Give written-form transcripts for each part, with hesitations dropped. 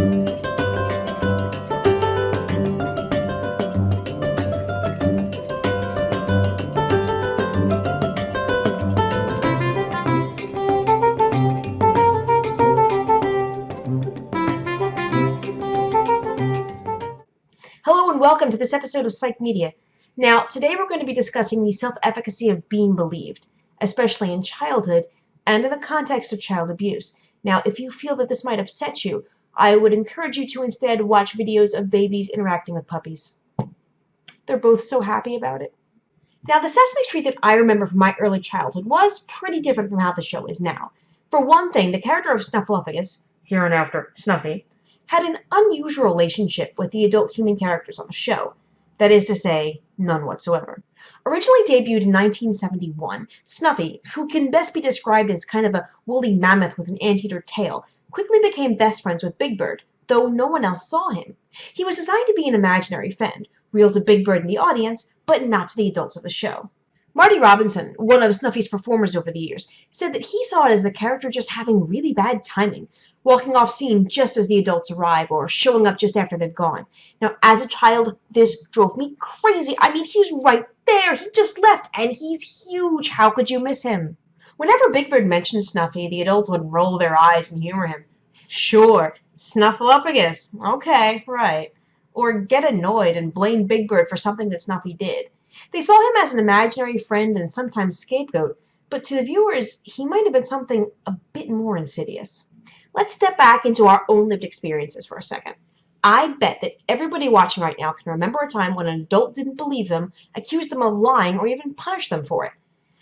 Hello and welcome to this episode of PsychMedia. Now, today we're going to be discussing the self-efficacy of being believed, especially in childhood and in the context of child abuse. Now, if you feel that this might upset you, I would encourage you to instead watch videos of babies interacting with puppies. They're both so happy about it. Now, the Sesame Street that I remember from my early childhood was pretty different from how the show is now. For one thing, the character of Snuffleupagus, hereinafter Snuffy, had an unusual relationship with the adult human characters on the show. That is to say, none whatsoever. Originally debuted in 1971, Snuffy, who can best be described as kind of a woolly mammoth with an anteater tail, quickly became best friends with Big Bird, though no one else saw him. He was designed to be an imaginary friend, real to Big Bird and the audience, but not to the adults of the show. Marty Robinson, one of Snuffy's performers over the years, said that he saw it as the character just having really bad timing, walking off scene just as the adults arrive or showing up just after they've gone. Now, as a child, this drove me crazy. I mean, he's right there. He just left, and he's huge. How could you miss him? Whenever Big Bird mentioned Snuffy, the adults would roll their eyes and humor him. Sure, Snuffleupagus. Okay, right. Or get annoyed and blame Big Bird for something that Snuffy did. They saw him as an imaginary friend and sometimes scapegoat, but to the viewers, he might have been something a bit more insidious. Let's step back into our own lived experiences for a second. I bet that everybody watching right now can remember a time when an adult didn't believe them, accused them of lying, or even punished them for it.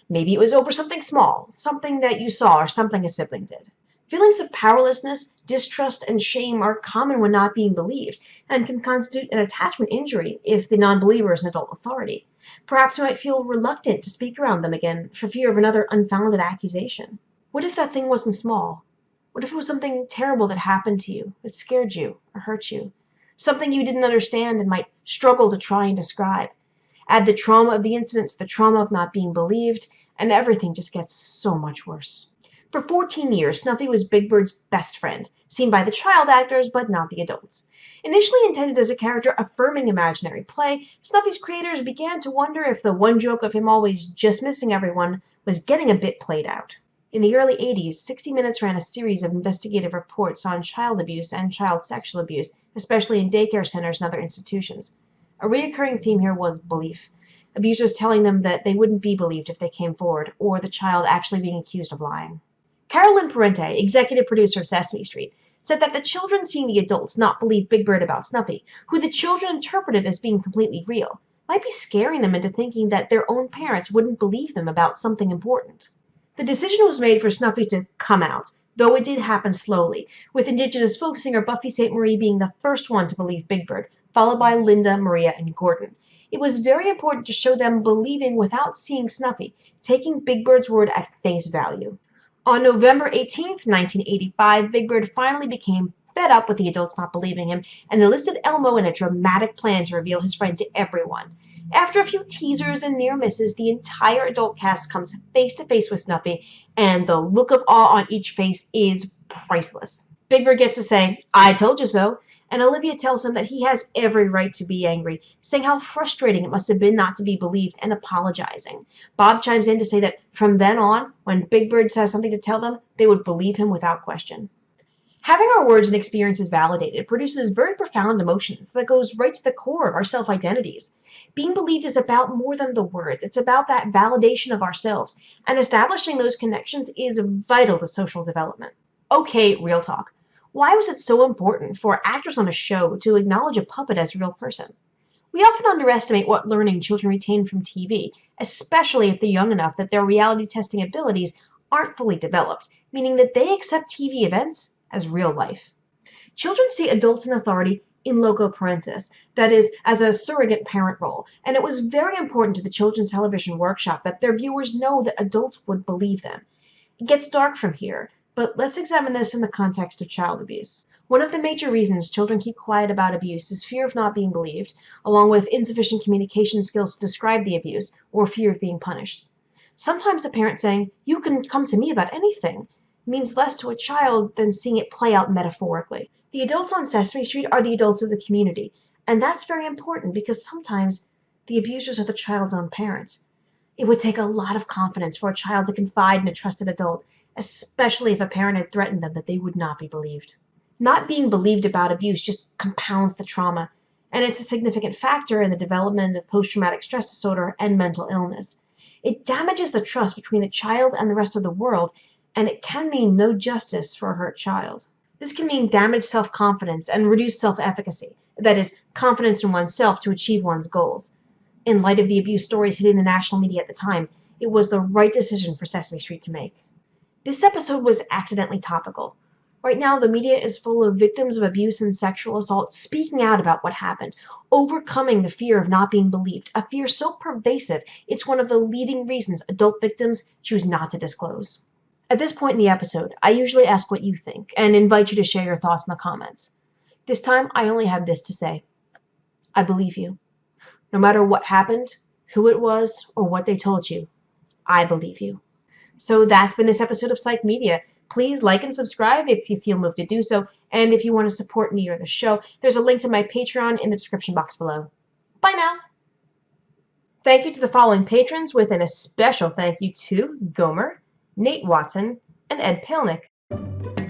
Maybe it was over something small, something that you saw, or something a sibling did. Feelings of powerlessness, distrust, and shame are common when not being believed, and can constitute an attachment injury if the non-believer is an adult authority. Perhaps we might feel reluctant to speak around them again for fear of another unfounded accusation. What if that thing wasn't small? What if it was something terrible that happened to you, that scared you or hurt you? Something you didn't understand and might struggle to try and describe. Add the trauma of the incident to the trauma of not being believed, and everything just gets so much worse. For 14 years, Snuffy was Big Bird's best friend, seen by the child actors but not the adults. Initially intended as a character affirming imaginary play, Snuffy's creators began to wonder if the one joke of him always just missing everyone was getting a bit played out. In the early 80s, 60 Minutes ran a series of investigative reports on child abuse and child sexual abuse, especially in daycare centers and other institutions. A recurring theme here was belief. Abusers telling them that they wouldn't be believed if they came forward, or the child actually being accused of lying. Carolyn Parente, executive producer of Sesame Street, said that the children seeing the adults not believe Big Bird about Snuffy, who the children interpreted as being completely real, might be scaring them into thinking that their own parents wouldn't believe them about something important. The decision was made for Snuffy to come out, though it did happen slowly, with Indigenous folk singer Buffy St. Marie being the first one to believe Big Bird, followed by Linda, Maria, and Gordon. It was very important to show them believing without seeing Snuffy, taking Big Bird's word at face value. On November 18, 1985, Big Bird finally became fed up with the adults not believing him and enlisted Elmo in a dramatic plan to reveal his friend to everyone. After a few teasers and near misses, the entire adult cast comes face to face with Snuffy, and the look of awe on each face is priceless. Big Bird gets to say, "I told you so," and Olivia tells him that he has every right to be angry, saying how frustrating it must have been not to be believed and apologizing. Bob chimes in to say that from then on, when Big Bird says something to tell them, they would believe him without question. Having our words and experiences validated produces very profound emotions that goes right to the core of our self-identities. Being believed is about more than the words. It's about that validation of ourselves, and establishing those connections is vital to social development. Okay, real talk. Why was it so important for actors on a show to acknowledge a puppet as a real person? We often underestimate what learning children retain from TV, especially if they're young enough that their reality testing abilities aren't fully developed, meaning that they accept TV events as real life. Children see adults in authority in loco parentis, that is, as a surrogate parent role, and it was very important to the Children's Television Workshop that their viewers know that adults would believe them. It gets dark from here, but let's examine this in the context of child abuse. One of the major reasons children keep quiet about abuse is fear of not being believed, along with insufficient communication skills to describe the abuse, or fear of being punished. Sometimes a parent saying, "You can come to me about anything," means less to a child than seeing it play out metaphorically. The adults on Sesame Street are the adults of the community, and that's very important because sometimes the abusers are the child's own parents. It would take a lot of confidence for a child to confide in a trusted adult, especially if a parent had threatened them that they would not be believed. Not being believed about abuse just compounds the trauma, and it's a significant factor in the development of post-traumatic stress disorder and mental illness. It damages the trust between the child and the rest of the world, and it can mean no justice for a hurt child. This can mean damaged self-confidence and reduced self-efficacy, that is, confidence in oneself to achieve one's goals. In light of the abuse stories hitting the national media at the time, it was the right decision for Sesame Street to make. This episode was accidentally topical. Right now, the media is full of victims of abuse and sexual assault speaking out about what happened, overcoming the fear of not being believed, a fear so pervasive it's one of the leading reasons adult victims choose not to disclose. At this point in the episode, I usually ask what you think and invite you to share your thoughts in the comments. This time, I only have this to say. I believe you. No matter what happened, who it was, or what they told you, I believe you. So that's been this episode of PsychMedia. Please like and subscribe if you feel moved to do so, and if you want to support me or the show, there's a link to my Patreon in the description box below. Bye now! Thank you to the following patrons, with an especial thank you to Gomer, Nate Watson, and Ed Pilnick.